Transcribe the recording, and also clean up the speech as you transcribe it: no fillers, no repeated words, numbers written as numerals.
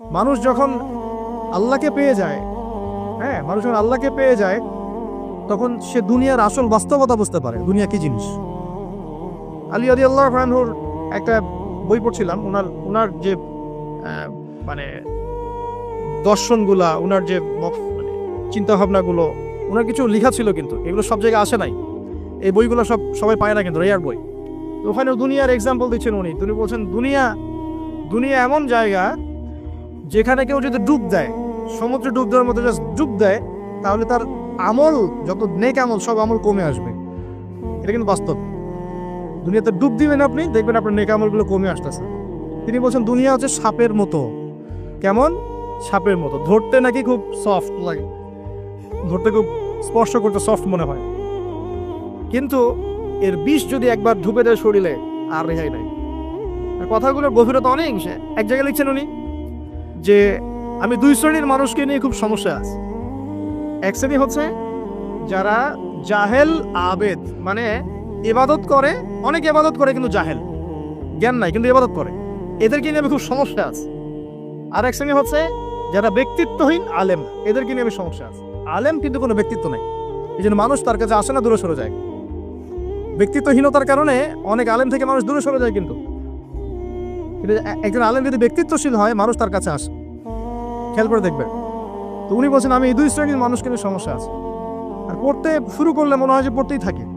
মানুষ যখন আল্লাহকে পেয়ে যায়, হ্যাঁ, মানুষ যখন আল্লাহকে পেয়ে যায় তখন সে দুনিয়ার আসল বাস্তবতা বুঝতে পারে, দুনিয়া কি জিনিস। আলী রাদিয়াল্লাহু আনহুর একটা বই পড়ছিলাম, ওনার যে মানে দর্শনগুলা, ওনার যে মানে চিন্তা ভাবনাগুলো, ওনার কিছু লেখা ছিল, কিন্তু এগুলো সব জায়গায় আসে নাই। এই বইগুলো সবাই পায় না, কিন্তু রেয়ার বই। তো ওখানে দুনিয়ার এক্সাম্পল দিচ্ছেন উনি বলছেন দুনিয়া এমন জায়গা যেখানে কেউ যদি ডুব দেয়, সমুদ্রে ডুব দেওয়ার মতো জাস্ট ডুব দেয়, তাহলে তার আমল, যত নেক আমল, সব আমল কমে আসবে। এটা কিন্তু বাস্তব। দুনিয়াতে ডুব দিবেন আপনি, দেখবেন আপনার নেক আমলগুলো কমে আসতেছে। তিনি বলছেন দুনিয়া হচ্ছে সাপের মতো। কেমন? সাপের মতো। ধরতে নাকি খুব সফট লাগে, ধরতে খুব স্পর্শ করতে সফট মনে হয়, কিন্তু এর বিষ যদি একবার ঢুকে দেয় শরীরে, আর রেহাই নাই। কথাগুলোর গভীরতা অনেক। এক জায়গায় লিখছেন উনি যে আমি দুই শ্রেণীর মানুষকে নিয়ে খুব সমস্যা আছে। এক শ্রেণী হচ্ছে যারা জাহেল আবেদ, মানে ইবাদত করে, অনেক ইবাদত করে কিন্তু জাহেল, জ্ঞান নাই কিন্তু ইবাদত করে, এদেরকে নিয়ে আমি খুব সমস্যা আছে। আর এক শ্রেণী হচ্ছে যারা ব্যক্তিত্বহীন আলেম, এদেরকে নিয়ে আমি সমস্যা আছে। আলেম কিন্তু কোনো ব্যক্তিত্ব নাই, এই জন্য মানুষ তার কাছে আসে না, দূরে সরে যায়। ব্যক্তিত্বহীনতার কারণে অনেক আলেম থেকে মানুষ দূরে সরে যায়, কিন্তু একজন আলেম যদি ব্যক্তিত্বশীল হয়, মানুষ তার কাছে আসে। খেয়াল করে দেখবেন। তো উনি বলছেন আমি এই দুই শ্রেণীর মানুষকে নিয়ে সমস্যা আছে, আর পড়তে শুরু করলে মনে হয় যে পড়তেই থাকে।